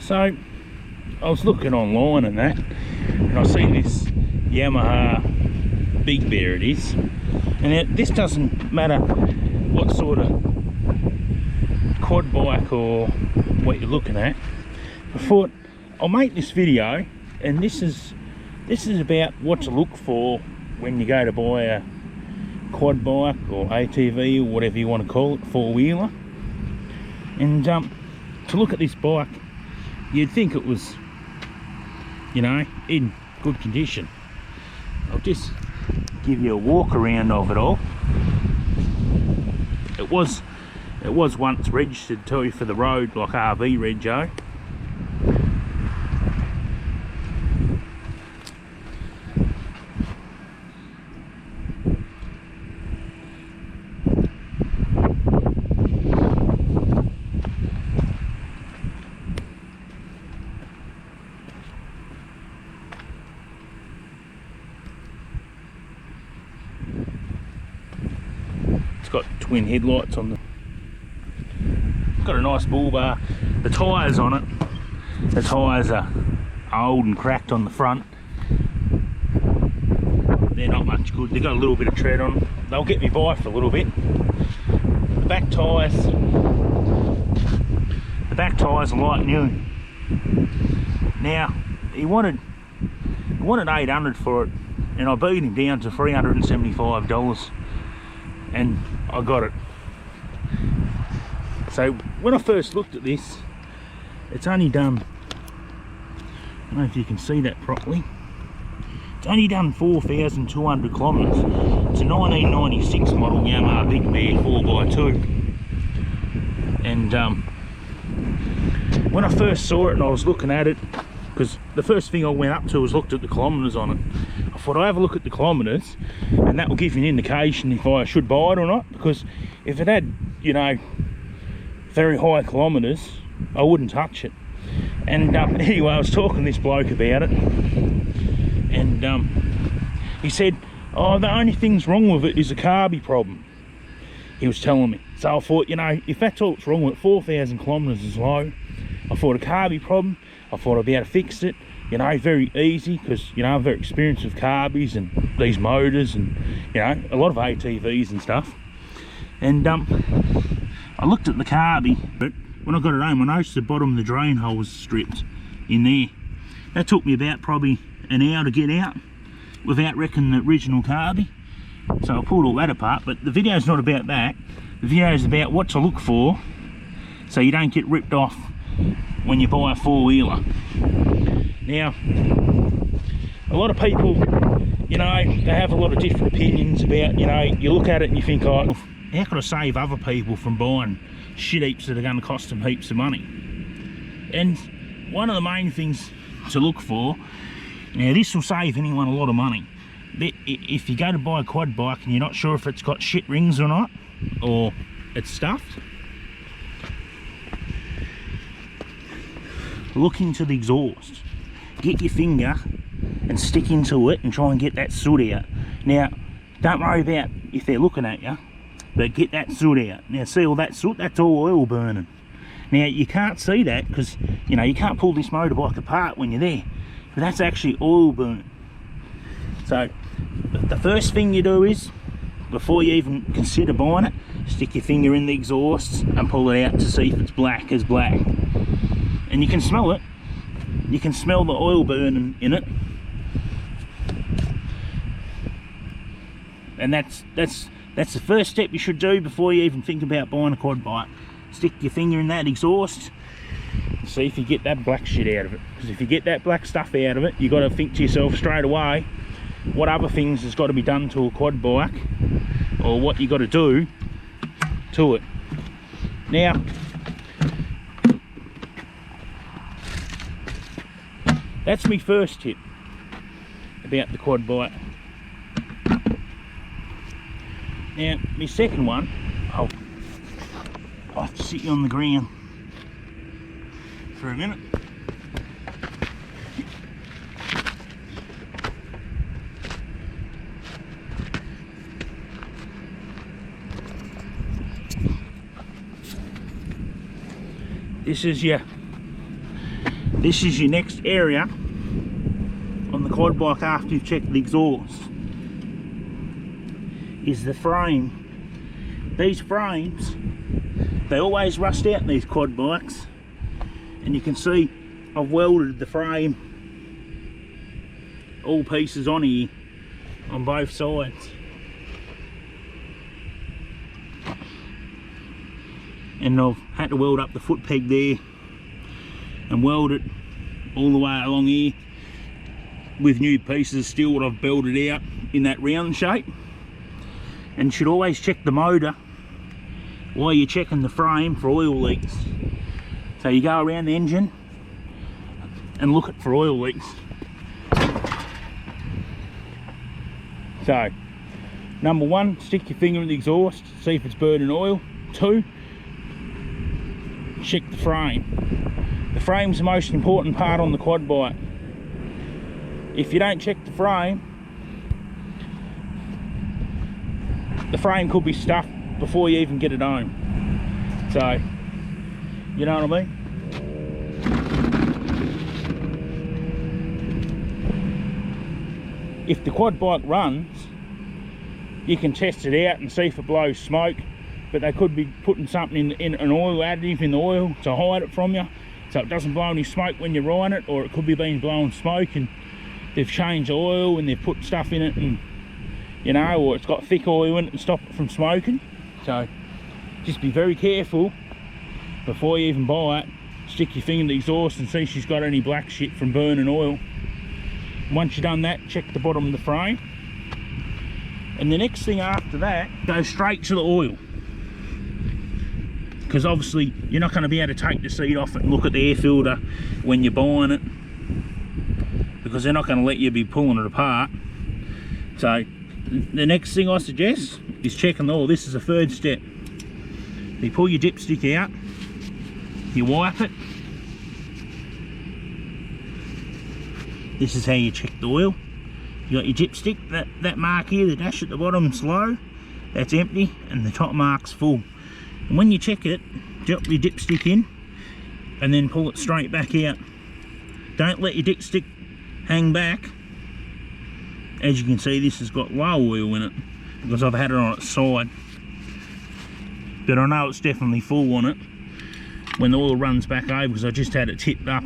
So I was looking online and that, and I see this Yamaha bigbear it is, and this doesn't matter what sort of quad bike or what you're looking at. I thought I'll make this video, and this is about what to look for when you go to buy a quad bike or ATV or whatever you want to call it, four-wheeler. And to look at this bike, you'd think it was, you know, in good condition. I'll just give you a walk around of it all. It was once registered too for the road, like RV rego. Got twin headlights on got a nice bull bar. The tyres on it, the tyres are old and cracked on the front. They're not much good. They've got a little bit of tread on them. They'll get me by for a little bit. The back tyres are like new. Now he wanted 800 for it, and I beat him down to $375, and I got it. So when I first looked at this, it's only done, I don't know if you can see that properly, it's only done 4,200 kilometres. It's a 1996 model Yamaha bigbear 4x2. And when I first saw it and I was looking at it, because the first thing I went up to was looked at the kilometres on it. I thought I'll have a look at the kilometres, and that will give you an indication if I should buy it or not, because if it had, you know, very high kilometres, I wouldn't touch it. And anyway, I was talking to this bloke about it, and he said, oh, the only thing's wrong with it is a carby problem, he was telling me. So I thought, you know, if that's all that's wrong with it, 4,000 kilometres is low. I thought a carby problem, I thought I'd be able to fix it, you know, very easy, because, you know, I'm very experienced with carbies and these motors and, you know, a lot of ATVs and stuff. And I looked at the carby, but when I got it home, I noticed the bottom of the drain hole was stripped in there. That took me about probably an hour to get out without wrecking the original carby. So I pulled all that apart, but the video's not about that. The video is about what to look for so you don't get ripped off when you buy a four-wheeler. Now, a lot of people, you know, they have a lot of different opinions about, you know, you look at it and you think, oh, how could I save other people from buying shit heaps that are going to cost them heaps of money? And one of the main things to look for, now this will save anyone a lot of money. If you go to buy a quad bike and you're not sure if it's got shit rings or not, or it's stuffed, look into the exhaust. Get your finger and stick into it and try and get that soot out. Now, don't worry about if they're looking at you, but get that soot out. Now, see all that soot? That's all oil burning. Now, you can't see that because, you know, you can't pull this motorbike apart when you're there, but that's actually oil burn. So, the first thing you do is, before you even consider buying it, stick your finger in the exhaust and pull it out to see if it's black as black. And you can smell it. You can smell the oil burning in it. And that's the first step you should do before you even think about buying a quad bike. Stick your finger in that exhaust and see if you get that black shit out of it. Because if you get that black stuff out of it, you got to think to yourself straight away, what other things has got to be done to a quad bike, or what you got to do to it. Now, that's my first tip about the quad bike. Now, my second one, I'll have to sit you on the ground for a minute. This is your This is your next area on the quad bike after you've checked the exhaust, is the frame. These frames, they always rust out in these quad bikes, and you can see I've welded the frame, all pieces on here on both sides, and I've had to weld up the foot peg there and weld it all the way along here with new pieces of steel that I've belted out in that round shape. And you should always check the motor while you're checking the frame for oil leaks. So you go around the engine and look for oil leaks. So, number one, stick your finger in the exhaust, see if it's burning oil. 2, check the frame. The frame's the most important part on the quad bike. If you don't check the frame could be stuffed before you even get it home. So, you know what I mean? If the quad bike runs, you can test it out and see if it blows smoke, but they could be putting something in an oil additive in the oil to hide it from you, so it doesn't blow any smoke when you're riding it, or it could be being blowing smoke and they've changed the oil and they've put stuff in it, and you know, or it's got thick oil in it and stop it from smoking. So just be very careful before you even buy it. Stick your finger in the exhaust and see if she's got any black shit from burning oil. Once you've done that, check the bottom of the frame, and the next thing after that, go straight to the oil, because obviously you're not going to be able to take the seat off it and look at the air filter when you're buying it, because they're not going to let you be pulling it apart. So the next thing I suggest is checking the oil. This is the third step. You pull your dipstick out, you wipe it. This is how you check the oil. You got your dipstick, that mark here, the dash at the bottom's low, that's empty, and the top mark's full. And when you check it, drop your dipstick in and then pull it straight back out. Don't let your dipstick hang back. As you can see, this has got low oil in it because I've had it on its side, but I know it's definitely full on it when the oil runs back over, because I just had it tipped up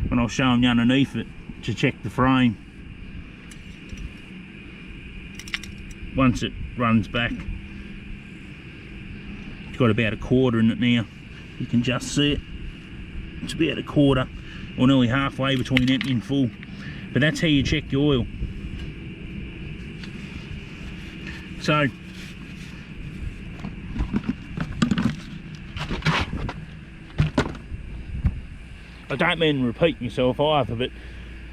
when I was showing you underneath it to check the frame. Once it runs back, it's got about a quarter in it now. You can just see it. It's about a quarter, or nearly halfway between empty and full. But that's how you check your oil. So I don't mean to repeat myself either, but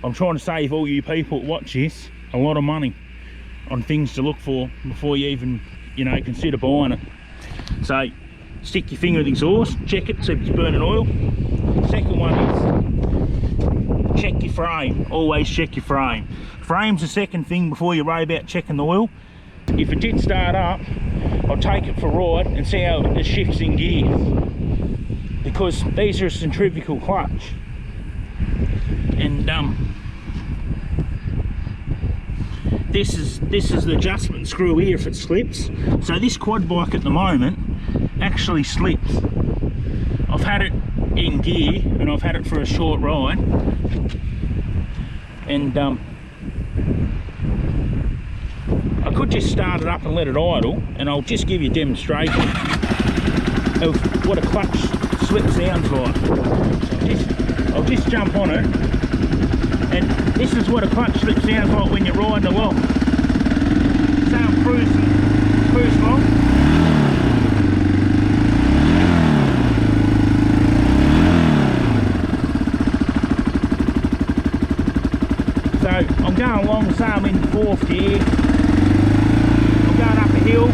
I'm trying to save all you people that watch this a lot of money on things to look for before you even, you know, consider buying it. So stick your finger in the exhaust, check it, see if it's burning oil. Second one is check your frame. Always check your frame. Frame's the second thing before you worry about checking the oil. If it did start up, I'll take it for a ride and see how it shifts in gear, because these are a centrifugal clutch, and this is the adjustment screw here if it slips. So this quad bike at the moment actually slips. I've had it in gear and I've had it for a short ride, and I could just start it up and let it idle, and I'll just give you a demonstration of what a clutch slip sounds like. I'll just jump on it, and this is what a clutch slip sounds like when you're riding along. So I'm cruise along. So I'm going along, say I'm in fourth gear. I'm going up a hill.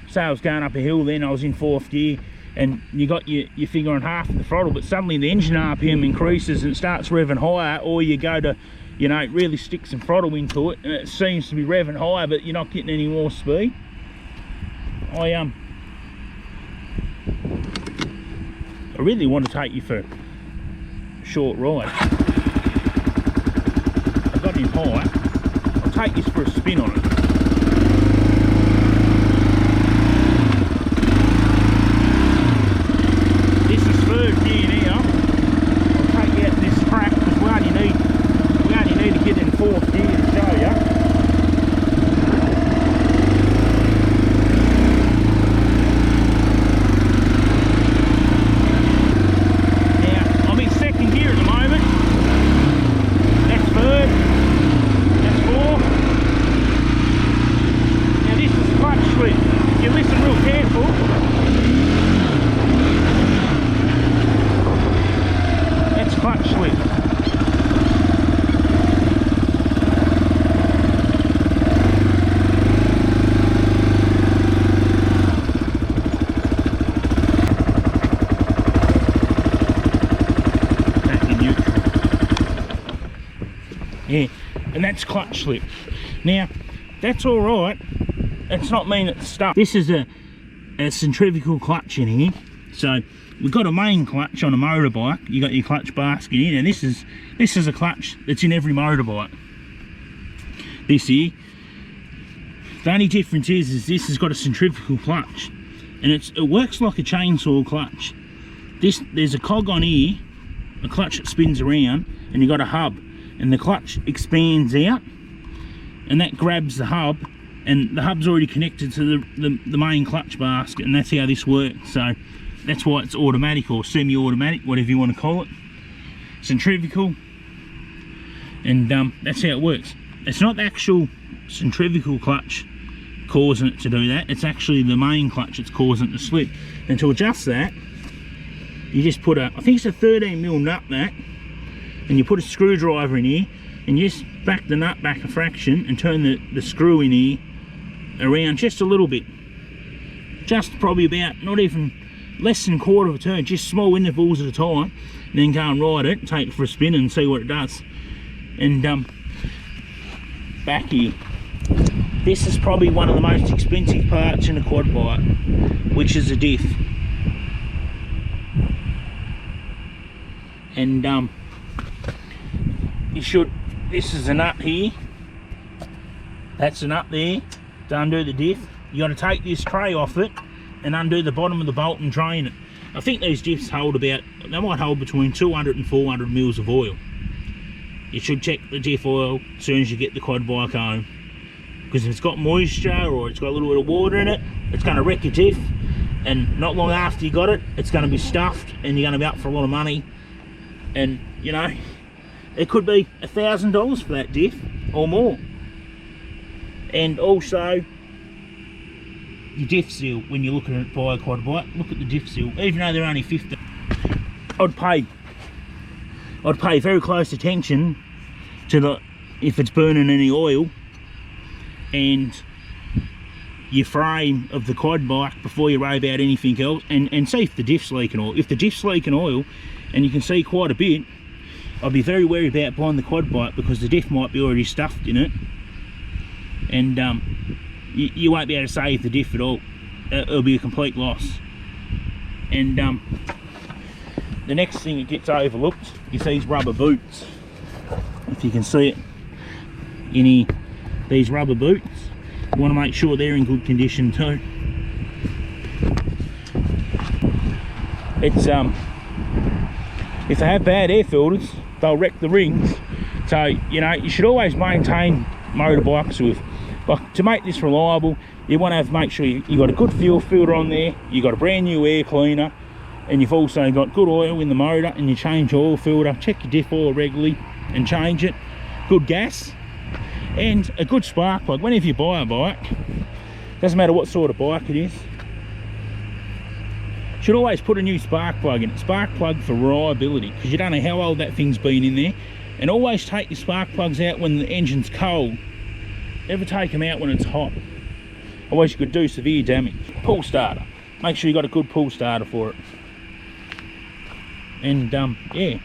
So I was going up a hill then, I was in fourth gear, and you got your finger on half of the throttle, but suddenly the engine RPM increases and it starts revving higher, or you go to, you know, really stick some throttle into it and it seems to be revving higher, but you're not getting any more speed. I I really want to take you for a short ride. I've got him high. I'll take this for a spin on it. This is third gear now. I'll take you out this track because we only need to get in fourth gear to show you. Yeah, and that's clutch slip. Now, that's all right. It's not mean it's stuck. This is a centrifugal clutch in here. So we've got a main clutch on a motorbike. You got your clutch basket in, and this is a clutch that's in every motorbike. This here. The only difference is this has got a centrifugal clutch, and it works like a chainsaw clutch. There's a cog on here, a clutch that spins around, and you got a hub. And the clutch expands out and that grabs the hub, and the hub's already connected to the main clutch basket, and that's how this works. So that's why it's automatic or semi-automatic, whatever you want to call it. Centrifugal, and that's how it works. It's not the actual centrifugal clutch causing it to do that, it's actually the main clutch that's causing it to slip. And to adjust that, you just put I think it's a 13mm nut that, and you put a screwdriver in here and you just back the nut back a fraction and turn the screw in here around just a little bit, just probably about not even less than a quarter of a turn, just small intervals at a time, and then go and ride it, take it for a spin and see what it does. And back here, this is probably one of the most expensive parts in a quad bike, which is a diff. And this is a nut here, that's a nut there to undo the diff. You got to take this tray off it and undo the bottom of the bolt and drain it. I think these diffs they might hold between 200 and 400 mils of oil. You should check the diff oil as soon as you get the quad bike home, because if it's got moisture or it's got a little bit of water in it, it's going to wreck your diff, and not long after you got it, it's going to be stuffed and you're going to be up for a lot of money. And you know, it could be $1,000 for that diff or more. And also your diff seal, when you're looking at buy a quad bike, look at the diff seal. Even though they're only 50, I'd pay very close attention to if it's burning any oil, and your frame of the quad bike before you worry about anything else, and see if the diff's leaking oil. If the diff's leaking oil and you can see quite a bit, I'd be very wary about buying the quad bike, because the diff might be already stuffed in it, and you won't be able to save the diff at all. It'll be a complete loss. And the next thing that gets overlooked is these rubber boots. If you can see it in here, these rubber boots, you want to make sure they're in good condition too. It's if they have bad air filters, they'll wreck the rings. So you know, you should always maintain motorbikes with, like, to make this reliable, you want to make sure you got a good fuel filter on there, you got a brand new air cleaner, and you've also got good oil in the motor, and you change your oil filter, check your diff oil regularly and change it, good gas, and a good spark plug. Whenever you buy a bike, doesn't matter what sort of bike it is, should always put a new spark plug in it. Spark plug for reliability, because you don't know how old that thing's been in there. And always take your spark plugs out when the engine's cold. Never take them out when it's hot, otherwise you could do severe damage. Pull starter, make sure you got a good pull starter for it. And yeah,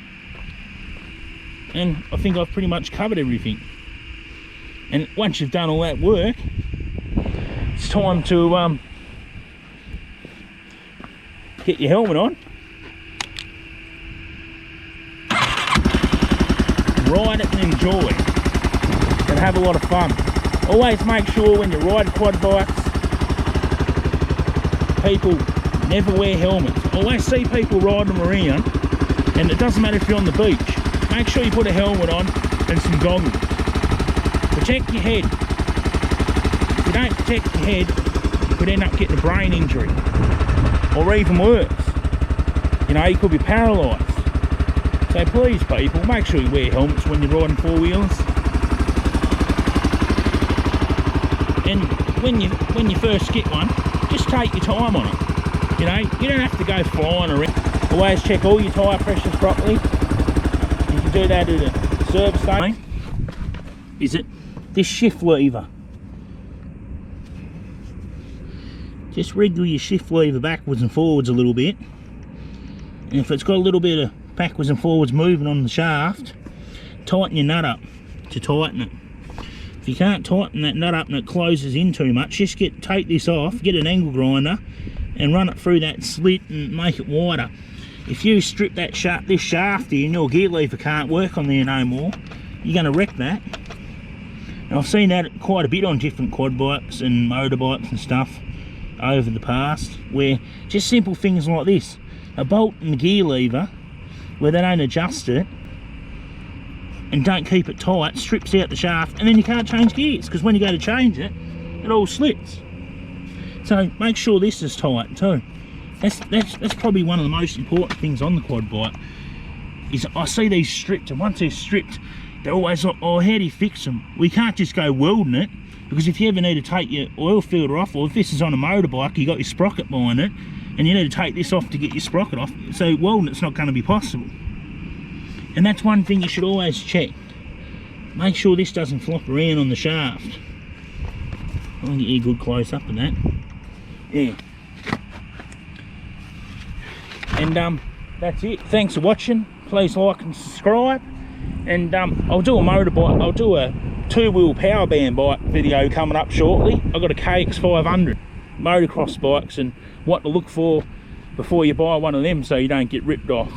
and I think I've pretty much covered everything. And once you've done all that work, it's time to get your helmet on, ride it and enjoy, and have a lot of fun. Always make sure when you ride quad bikes, people never wear helmets. I always see people riding them around, and it doesn't matter if you're on the beach. Make sure you put a helmet on and some goggles. Protect your head. If you don't protect your head, you could end up getting a brain injury, or even worse, you know, you could be paralysed. So please people, make sure you wear helmets when you're riding four-wheelers. And when you first get one, just take your time on it. You know, you don't have to go flying around. Always check all your tyre pressures properly. You can do that at a service station. Is it this shift lever? Just wriggle your shift lever backwards and forwards a little bit. And if it's got a little bit of backwards and forwards moving on the shaft, tighten your nut up to tighten it. If you can't tighten that nut up and it closes in too much, just take this off, get an angle grinder and run it through that slit and make it wider. If you strip that this shaft here and your gear lever can't work on there no more, you're going to wreck that. And I've seen that quite a bit on different quad bikes and motorbikes and stuff over the past, where just simple things like this, a bolt and the gear lever, where they don't adjust it and don't keep it tight, strips out the shaft, and then you can't change gears, because when you go to change it, it all slips. So make sure this is tight too. That's probably one of the most important things on the quad bike, is I see these stripped, and once they're stripped, they're always like, oh, how do you fix them? We can't just go welding it, because if you ever need to take your oil filter off, or if this is on a motorbike, you got your sprocket behind it, and you need to take this off to get your sprocket off, so welding it's not going to be possible. And that's one thing you should always check. Make sure this doesn't flop around on the shaft. I'll get you a good close up of that. Yeah. And that's it. Thanks for watching. Please like and subscribe. And I'll do a two-wheel power band bike video coming up shortly. I've got a KX500 motocross bikes and what to look for before you buy one of them so you don't get ripped off.